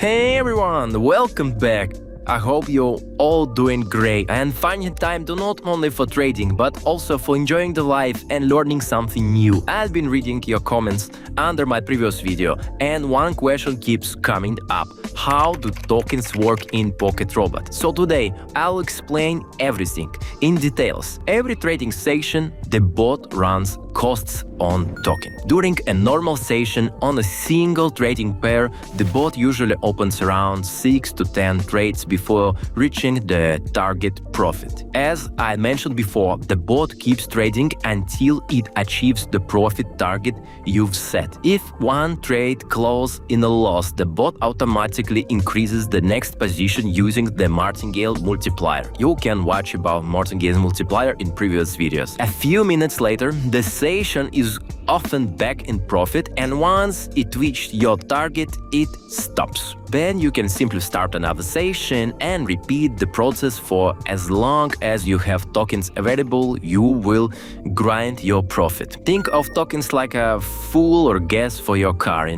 Hey everyone, welcome back. I hope you're all doing great and finding time to not only for trading but also for enjoying the life and learning something new. I've been reading your comments under my previous video and one question keeps coming up. How do tokens work in Pocket Robot? So today I'll explain everything in details. Every trading session the bot runs costs on token. During a normal session on a single trading pair, the bot usually opens around 6 to 10 trades before reaching the target profit. As I mentioned before, the bot keeps trading until it achieves the profit target you've set. If one trade closes in a loss, the bot automatically increases the next position using the martingale multiplier. You can watch about martingale multiplier in previous videos. A few minutes later, the session is often back in profit, and once it reached your target, it stops. Then you can simply start another session and repeat the process for as long as you have tokens available. You will grind your profit. Think of tokens like a fuel or gas for your car,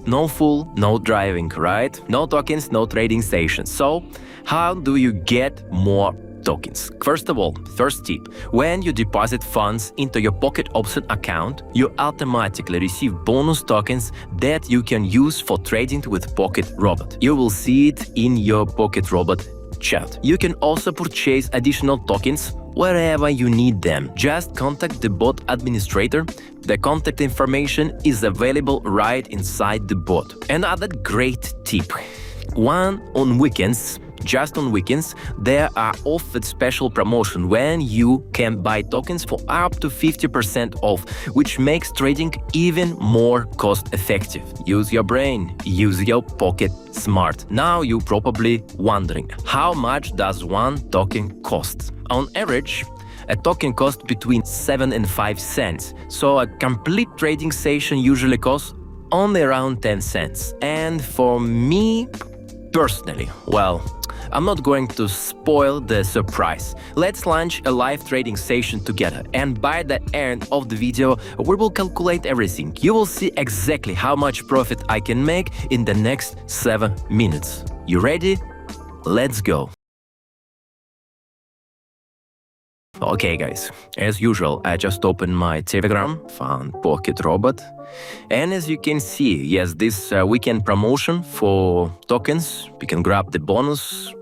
No fuel, no driving, right? No tokens, no trading sessions. So, how do you get more tokens? First of all, first tip, when you deposit funds into your Pocket Option account, you automatically receive bonus tokens that you can use for trading with Pocket Robot. You will see it in your Pocket Robot chat. You can also purchase additional tokens wherever you need them. Just contact the bot administrator. The contact information is available right inside the bot. Another great tip, on weekends, just on weekends, there are offered special promotion when you can buy tokens for up to 50% off, which makes trading even more cost-effective. Use your brain, use your pocket smart. Now you're probably wondering, how much does one token cost? On average, a token costs between 7 and 5 cents, so a complete trading session usually costs only around 10 cents. And for me, personally, I'm not going to spoil the surprise. Let's launch a live trading session together, and by the end of the video we will calculate everything. You will see exactly how much profit I can make in the next 7 minutes. You ready? Let's go! Okay guys, as usual, I just opened my Telegram, found Pocket Robot, and as you can see, yes, this weekend promotion for tokens, you can grab the bonus,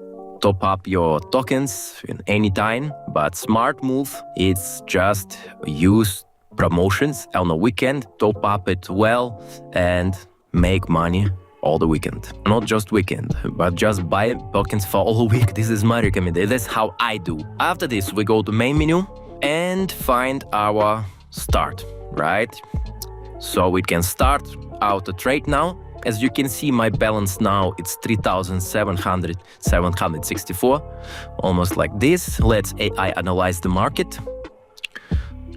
top up your tokens in any time, but smart move, it's just use promotions on a weekend, top up it well, and make money all the weekend. Not just weekend, but just buy tokens for all week. This is my recommendation. That's how I do. After this, we go to main menu and find our start, right? So we can start auto trade now. As you can see, my balance now it's 3,764, almost like this. Let's AI analyze the market.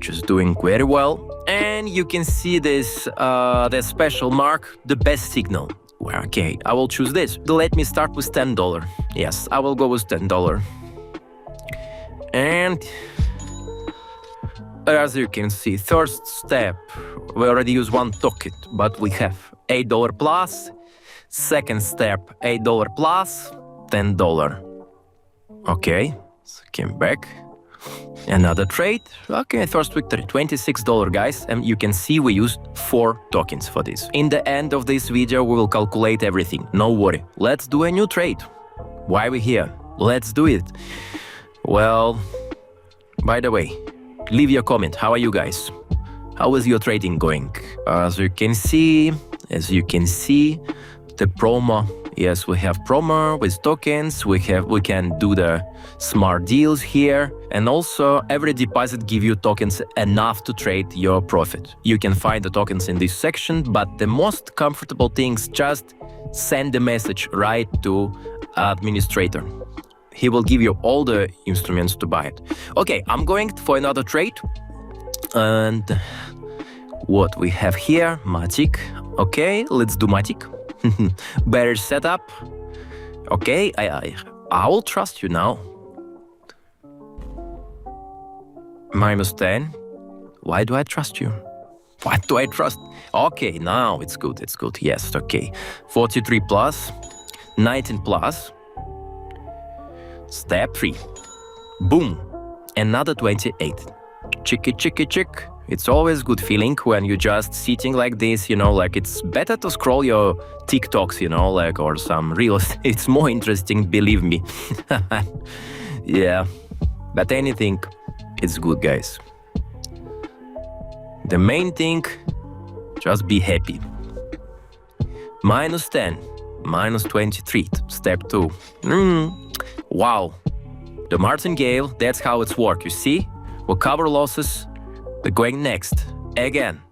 Just doing very well. And you can see this, the special mark, the best signal. Well, okay, I will choose this. Let me start with $10. Yes, I will go with $10. And as you can see, first step, we already use one token, but we have $8 plus. Second step, $8 plus, $10. Okay, so came back. Another trade. Okay, first victory, $26, guys. And you can see we used 4 tokens for this. In the end of this video, we will calculate everything. No worry. Let's do a new trade. Why are we here? Let's do it. Well, by the way, leave your comment. How are you guys? How is your trading going? As you can see, the promo. Yes, we have promo with tokens. We can do the smart deals here, and also every deposit give you tokens enough to trade your profit. You can find the tokens in this section, but the most comfortable things, just send the message right to administrator. He will give you all the instruments to buy it. Okay, I'm going for another trade, and what we have here, Matic. Okay, let's do Matic. Better setup. Okay, I will trust you now. -10. Why do I trust you? What do I trust? Okay, now it's good, yes, okay. 43 plus. 19 plus. Step 3. Boom. Another 28. Chicky, chicky, chick. It's always good feeling when you're just sitting like this, you know, like it's better to scroll your TikToks, you know, like, or some reels. It's more interesting, believe me. Yeah, but anything, it's good, guys. The main thing, just be happy. Minus 10, minus 23, step 2. Wow. The martingale, that's how it's work, you see? We'll cover losses. We're going next. Again.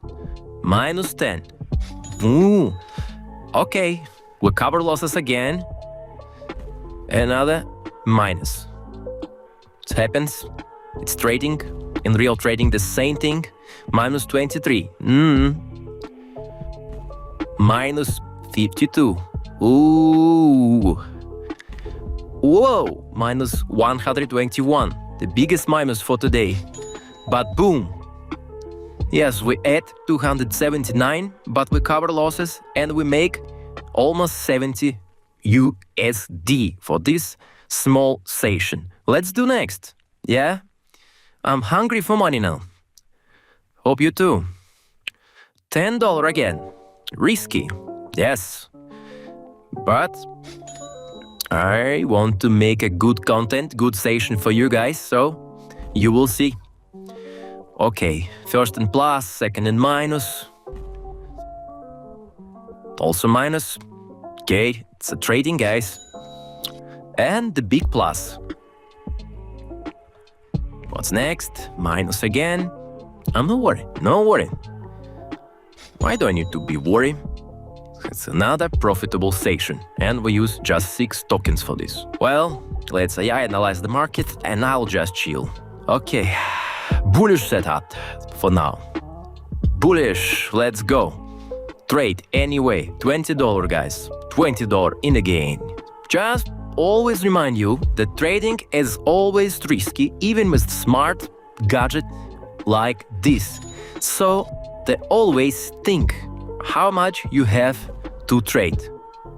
Minus 10. Ooh. Okay. We'll cover losses again. Another minus. It happens. It's trading. In real trading, the same thing. Minus 23. Minus 52. Ooh. Whoa. Minus 121. The biggest minus for today. But boom. Yes, we add 279, but we cover losses and we make almost 70 USD for this small session. Let's do next. Yeah? I'm hungry for money now. Hope you too. $10 again. Risky. Yes. But I want to make a good content, good session for you guys, so you will see. Okay, first in plus, second in minus. Also minus. Okay, it's a trading, guys. And the big plus. What's next? Minus again. I'm not worried, no worry. Why do I need to be worried? It's another profitable session, and we use just 6 tokens for this. Well, let's say I analyze the market, and I'll just chill. Okay. Bullish setup for now. Bullish, let's go. Trade anyway, $20 guys, $20 in the game. Just always remind you that trading is always risky, even with smart gadget like this. So they always think how much you have to trade.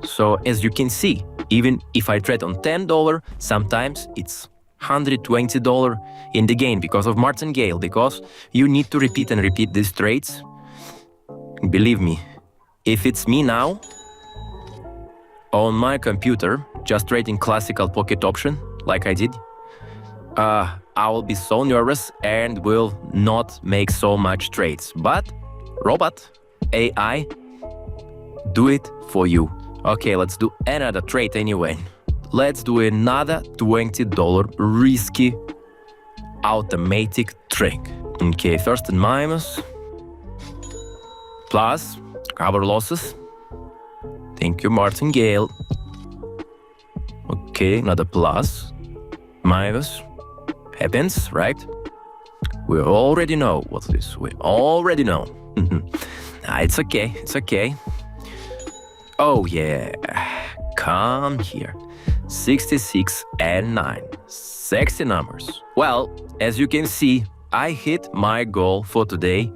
So as you can see, even if I trade on $10, sometimes it's $120 in the game because of martingale, because you need to repeat and repeat these trades. Believe me, if it's me now, on my computer, just trading classical pocket option, like I did, I will be so nervous and will not make so much trades. But robot, AI, do it for you. Okay, let's do another trade anyway. Let's do another $20 risky automatic trade. Okay, first in minus. Plus, cover losses. Thank you, martingale. Okay, another plus. Minus. Happens, right? We already know what's this. We already know. It's okay, it's okay. Oh yeah, come here. 66 and 9. Sexy numbers. Well, as you can see, I hit my goal for today.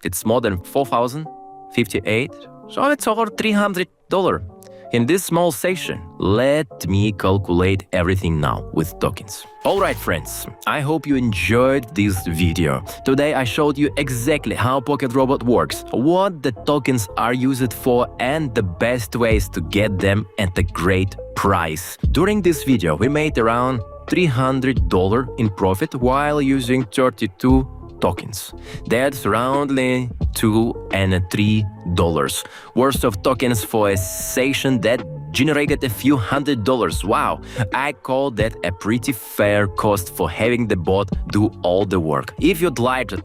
It's more than 4,058, so it's over $300 in this small session. Let me calculate everything now with tokens. Alright friends, I hope you enjoyed this video. Today I showed you exactly how Pocket Robot works, what the tokens are used for and the best ways to get them at a great price. During this video we made around $300 in profit while using 32 tokens. That's around $2 and $3 worth of tokens for a session that generated a few $100s. Wow, I call that a pretty fair cost for having the bot do all the work. If you'd like to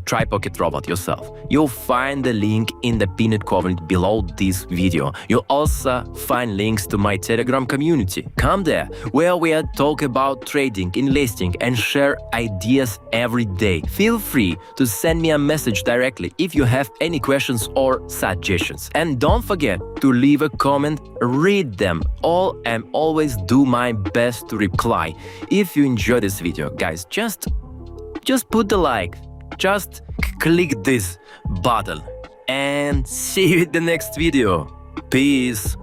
try Pocket Robot yourself, you'll find the link in the pinned comment below this video. You'll also find links to my Telegram community. Come there, where we talk about trading, investing and share ideas every day. Feel free to send me a message directly if you have any questions or suggestions. And don't forget to leave a comment, read them all and always do my best to reply. If you enjoy this video, guys, just put the like. Just click this button and see you in the next video. Peace.